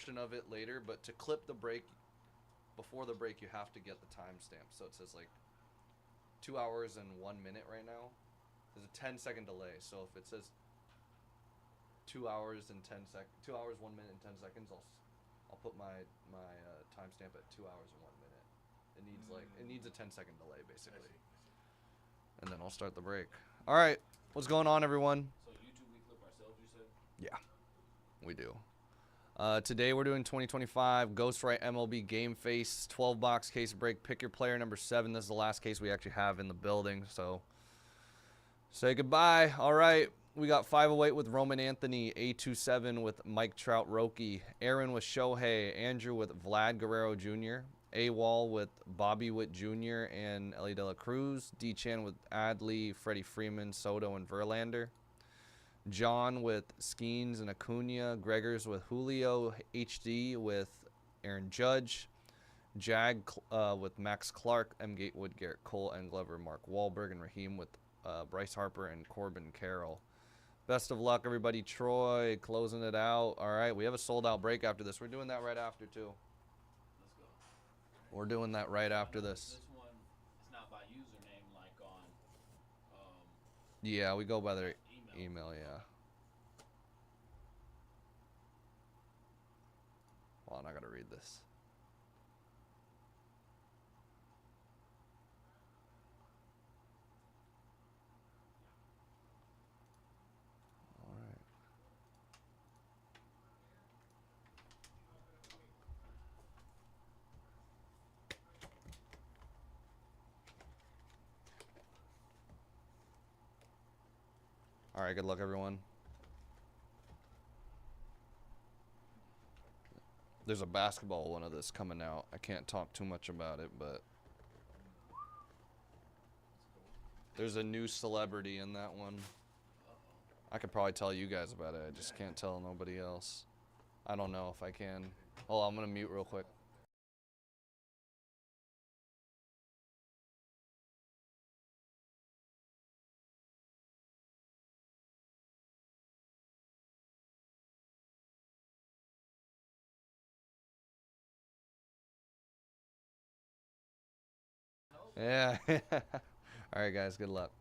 portion of it later, but to clip the break, before the break, you have to get the timestamp. So it says like 2 hours and 1 minute right now. There's a 10-second delay. So if it says 2 hours and 10 sec, 2 hours, 1 minute, and 10 seconds, I'll put my timestamp at 2 hours and 1 minute. It needs a 10-second delay basically. And then I'll start the break. All right, what's going on, everyone? So YouTube, we clip ourselves, you said? Yeah, we do. Today we're doing 2025 Ghostwrite MLB Game Face 12-box case break. Pick your player number 7. This is the last case we actually have in the building, so say goodbye. All right, we got 508 with Roman Anthony, A27 with Mike Trout Roki, Aaron with Shohei, Andrew with Vlad Guerrero Jr., A-Wall with Bobby Witt Jr. and Ellie De La Cruz, D-Chan with Adley, Freddie Freeman, Soto, and Verlander, John with Skeens and Acuna, Gregors with Julio, HD with Aaron Judge, Jag with Max Clark, M. Gatewood, Garrett Cole, and Glover, Mark Wahlberg, and Raheem with Bryce Harper and Corbin Carroll. Best of luck, everybody. Troy closing it out. All right, we have a sold-out break after this. We're doing that right after, too. Let's go. We're doing that right after this. This one is not by username like on Yeah, we go by their email, yeah. Hold on, I gotta read this. All right. All right, good luck, everyone. There's a basketball one of this coming out. I can't talk too much about it, but there's a new celebrity in that one. I could probably tell you guys about it. I just can't tell nobody else. I don't know if I can. Oh, I'm going to mute real quick. Yeah. All right, guys. Good luck.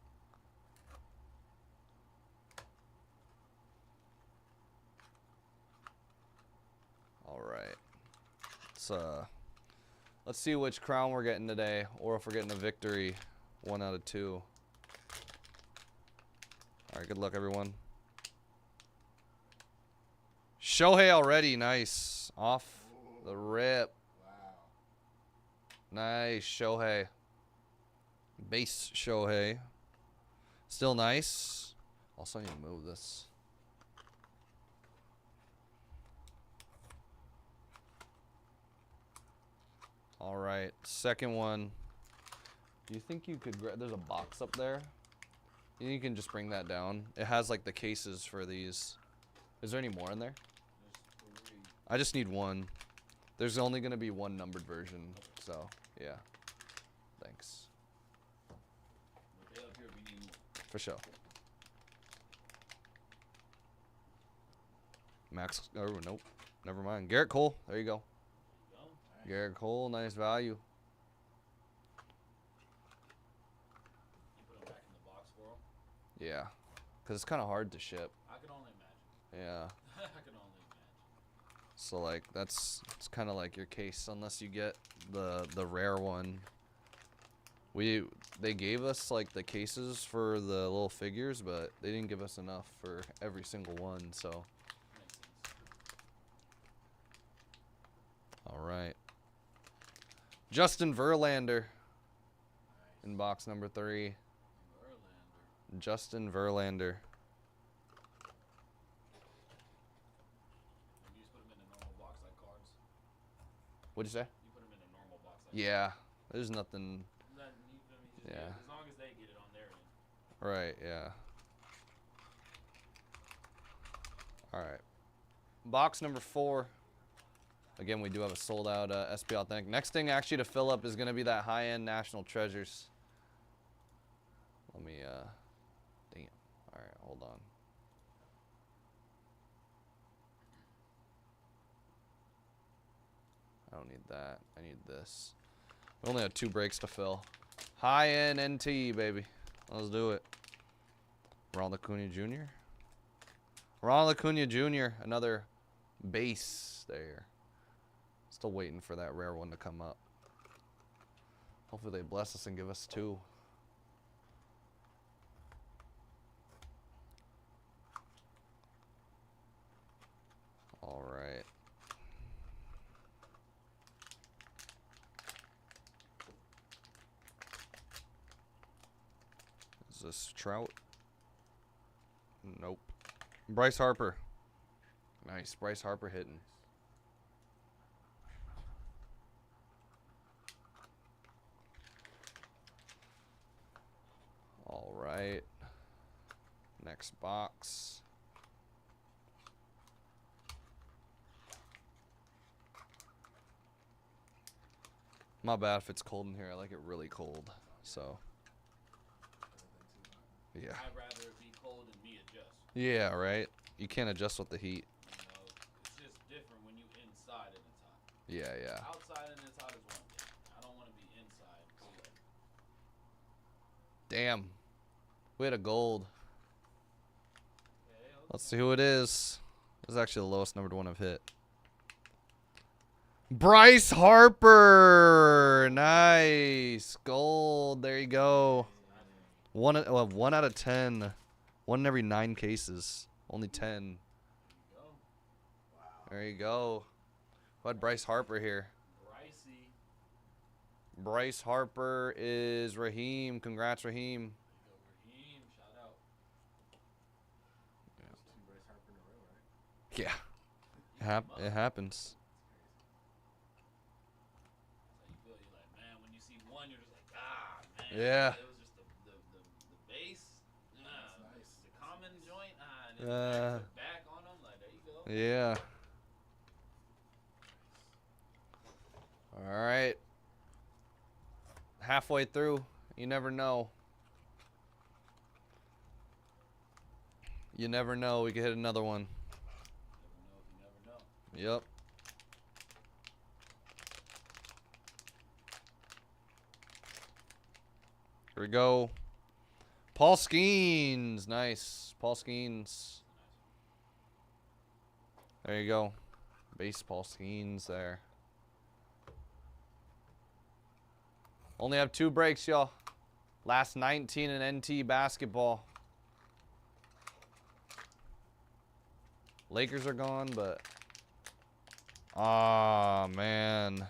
All right. Let's see which crown we're getting today, or if we're getting a victory. 1 out of 2. All right. Good luck, everyone. Shohei already. Nice. Off the rip. Wow. Nice, Shohei. Base Shohei. Still nice. Also, I need to move this. All right, second one. Do you think you could grab? There's a box up there. You can just bring that down. It has like the cases for these. Is there any more in there? There's 3. I just need one. There's only going to be one numbered version, so yeah. Thanks. But up here we need more. For sure. Max, oh, nope. Never mind. Garrett Cole. There you go. There you go. Nice. Garrett Cole, nice value. You put them back in the box for them? Yeah. Because it's kind of hard to ship. I can only imagine. Yeah. I can only imagine. So, like, it's kind of like your case unless you get the rare one. They gave us, like, the cases for the little figures, but they didn't give us enough for every single one, so. Makes sense. All right. Justin Verlander Nice. in box number 3. Verlander. Justin Verlander. You just put them in a normal box like cards. What'd you say? You put them in a normal box like Yeah. There's nothing. cards. You feel me? Just Yeah. as long as they get it on their end. Right, yeah. All right. Box number 4. Again, we do have a sold out SP Authentic. Next thing actually to fill up is going to be that high-end National Treasures. Let me, damn. All right, hold on. don't need that. I need this. We only have 2 breaks to fill. High-end NT, baby. Let's do it. Ronald Acuna Jr. Ronald Acuna Jr. Another base there. Still waiting for that rare one to come up. Hopefully they bless us and give us 2. All right. Is this Trout? Nope. Bryce Harper. Nice. Bryce Harper hitting. All right. Next box. My bad if it's cold in here. I like it really cold. So. Yeah. I'd rather it be cold and me adjust. Yeah, right? You can't adjust with the heat. You know, it's just different when you inside and it's hot. Yeah, yeah. Outside and it's hot is one thing. I don't want to be inside. So Damn. We had a gold. okay, Let's see who it is. This is actually the lowest numbered one I've hit. Bryce Harper. Nice. Gold. There you go. 1 out of 10. 1 in every 9 cases. Only 10. There you go. Who had Bryce Harper here? Pricey. Bryce Harper is Raheem. Congrats, Raheem. Raheem, shout out. There's 2 Bryce Harper in a row, right? Yeah. It happens. That's how you feel. You're like, man, when you see one, you're just like, ah, man. Yeah. It was just the base. That's nice. The common joint. And then back on them. Like, there you go. Yeah. All right. Halfway through. You never know. You never know. We could hit another one. You never know. Yep. Here we go. Paul Skeens. Nice. Paul Skeens. There you go. Baseball Skeens there. Only have 2 breaks, y'all. Last 19 in NT basketball. Lakers are gone, but... Ah, man.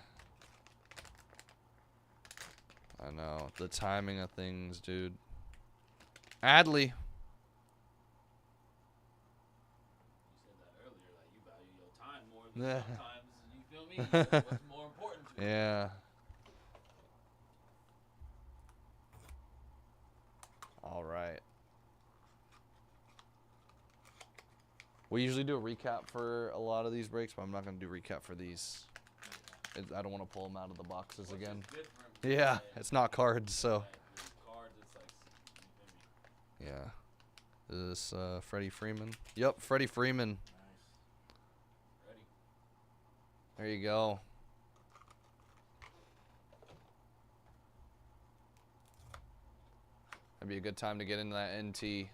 I know. The timing of things, dude. Adley. You said that earlier. Like, you value your time more than sometimes. You feel me? What's more important to you? Yeah. All right. We usually do a recap for a lot of these breaks, but I'm not going to do recap for these. I don't want to pull them out of the boxes Which is again. different. Yeah, it's not cards, so. Like, with cards, it's like, you feel me? Yeah. Is this Freddie Freeman? Yep, Freddie Freeman. Nice. Ready? There you go. That'd be a good time to get into that NT.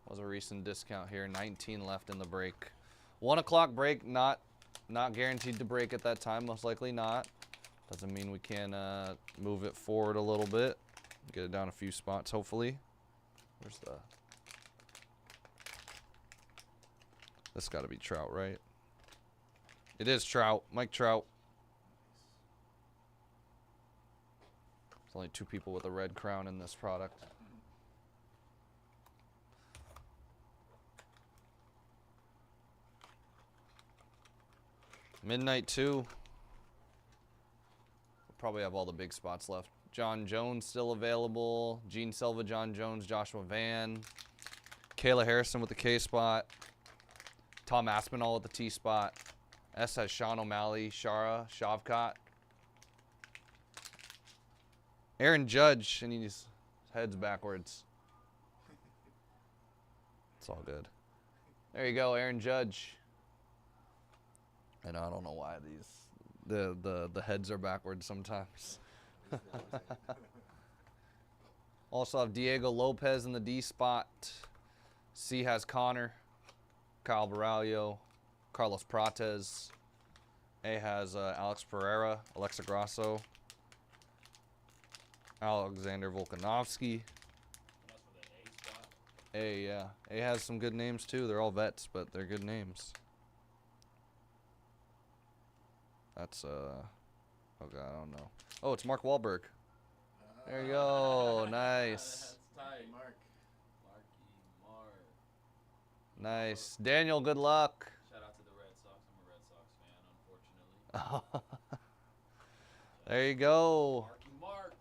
Was a recent discount here. 19 left in the break. 1 o'clock break, not guaranteed to break at that time. Most likely not. Doesn't mean we can move it forward a little bit. Get it down a few spots, hopefully. Where's the... This got to be Trout, right? It is Trout. Mike Trout. There's only 2 people with a red crown in this product. Midnight 2. We'll probably have all the big spots left. John Jones still available. Gene Silva, John Jones, Joshua Van. Kayla Harrison with the K spot. Tom Aspinall with the T spot. S has Sean O'Malley, Shara, Shavkat. Aaron Judge, and his head's backwards. It's all good. There you go, Aaron Judge. And I don't know why The heads are backwards sometimes. At least yours ain't. Also have Diego Lopez in the D spot. C has Connor, Kyle Baralio, Carlos Prates. A has Alex Pereira, Alexa Grasso, Alexander Volkanovsky. That's for the A spot. A, yeah. A has some good names too. They're all vets, but they're good names. That's oh god, I don't know. Oh, it's Mark Wahlberg. There you go. Nice. That's tight. Mark. Marky Mark. Nice. Daniel, good luck. Shout out to the Red Sox. I'm a Red Sox fan, unfortunately. There you go. Marky Mark.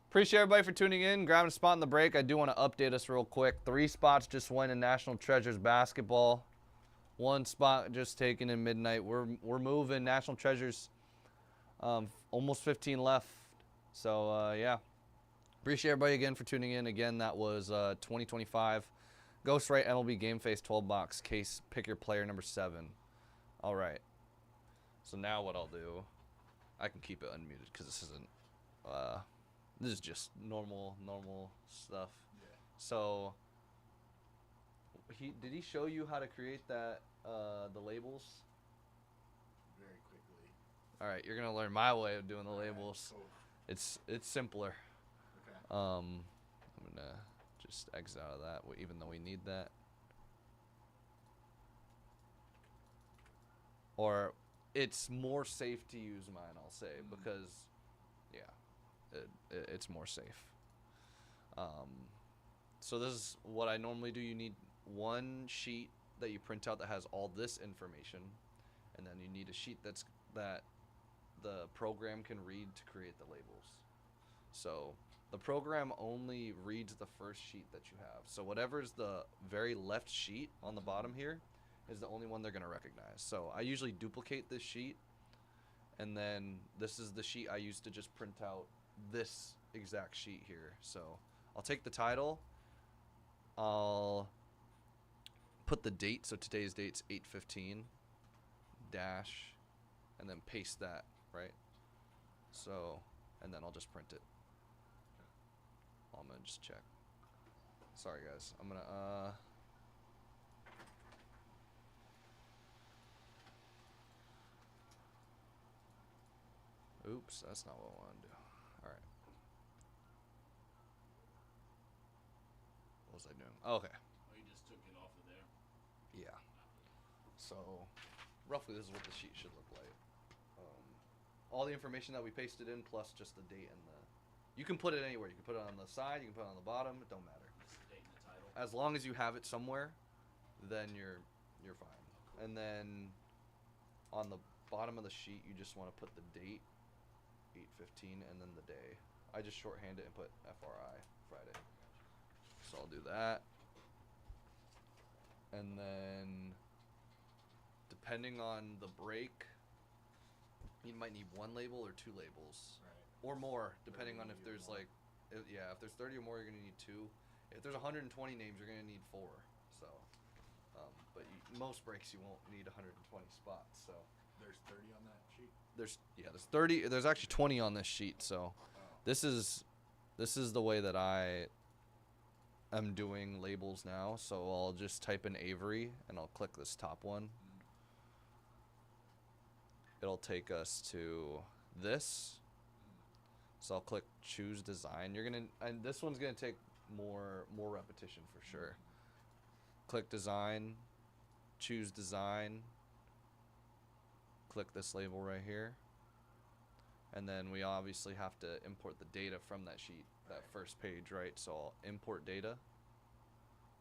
Appreciate everybody for tuning in, grabbing a spot in the break. I do want to update us real quick. 3 spots just went in National Treasures basketball. 1 spot just taken in Midnight. We're moving. National Treasures, almost 15 left. So yeah, appreciate everybody again for tuning in. Again, that was 2025 Ghostwrite MLB Game Face 12-box case. Pick your player number 7. All right. So now what I'll do, I can keep it unmuted because this isn't. This is just normal stuff. Yeah. So did he show you how to create that the labels? Very quickly. All right, you're gonna learn my way of doing the labels. Cool. It's simpler. Okay. I'm gonna just exit out of that, even though we need that. Or it's more safe to use mine, I'll say, because yeah, it's more safe. So this is what I normally do. You need 1 sheet that you print out that has all this information, and then you need a sheet that the program can read to create the labels. So the program only reads the first sheet that you have. So whatever's the very left sheet on the bottom here is the only one they're going to recognize. So I usually duplicate this sheet, and then this is the sheet I used to just print out this exact sheet here. So I'll take the title, I'll put the date, so today's date's 8/15 dash, and then paste that, right? So, and then I'll just print it. I'm gonna just check. Sorry guys, I'm gonna oops, that's not what I want to do. All right. What was I doing? Oh, okay. Oh, you just took it off of there. Yeah. So, roughly this is what the sheet should look like. All the information that we pasted in, plus just the date and the. You can put it anywhere. You can put it on the side. You can put it on the bottom. It don't matter. Just the date and the title. As long as you have it somewhere, then you're fine. And then on the bottom of the sheet, you just want to put the date, 8/15, and then the day. I just shorthand it and put FRI, Friday. So I'll do that. And then, depending on the break, you might need 1 label or 2 labels. Right. Or more, depending on if Maybe there's more. like, yeah, if there's 30 or more, you're gonna need 2. If there's 120 names, you're gonna need 4. So, but most breaks you won't need 120 spots. So There's 30 on that sheet. there's 30. There's actually 20 on this sheet. So this is the way that I am doing labels now. So I'll just type in Avery and I'll click this top one. It'll take us to this. So I'll click choose design. And this one's gonna take more repetition for sure. Click design, choose design, click this label right here. And then we obviously have to import the data from that sheet, that first page, right? So I'll import data,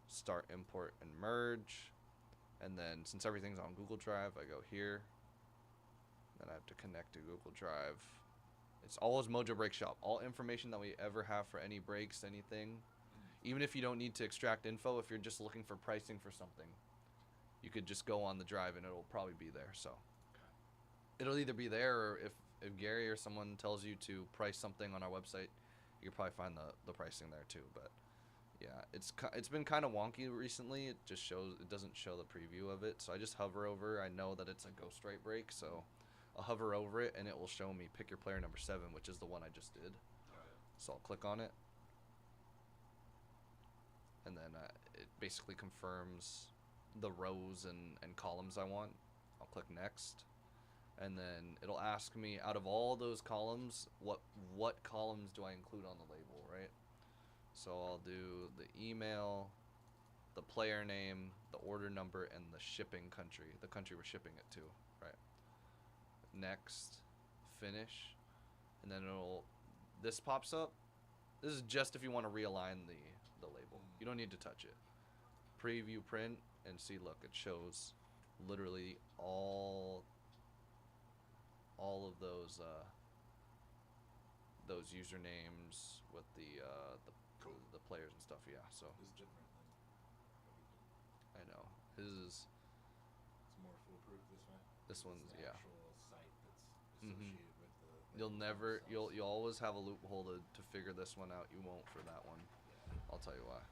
start import and merge. And then since everything's on Google Drive, I go here. Then I have to connect to Google Drive. It's always Mojobreak shop. All information that we ever have for any breaks, anything, even if you don't need to extract info, if you're just looking for pricing for something, you could just go on the drive and it'll probably be there. So it'll either be there, or if Gary or someone tells you to price something on our website, you could probably find the pricing there too. But yeah, it's been kind of wonky recently. It doesn't show the preview of it. So I just hover over. I know that it's a ghostwrite break, so I'll hover over it, and it will show me pick your player number 7, which is the one I just did. Okay. So I'll click on it, and then it basically confirms the rows and columns I want. I'll click next, and then it'll ask me, out of all those columns, what columns do I include on the label, right? So I'll do the email, the player name, the order number, and the shipping country, the country we're shipping it to, right? Next, finish, and then this pops up. This is just if you want to realign the label. You don't need to touch it. Preview print, and see, look, it shows literally all of those usernames with Cool. the players and stuff. Yeah, so This is different than what we did. I know his is. It's more foolproof this way. This one's, is the yeah. actual site that's Mhm. associated with the. You'll never, themselves. you'll always have a loophole to figure this one out. You won't for that one. Yeah. I'll tell you why.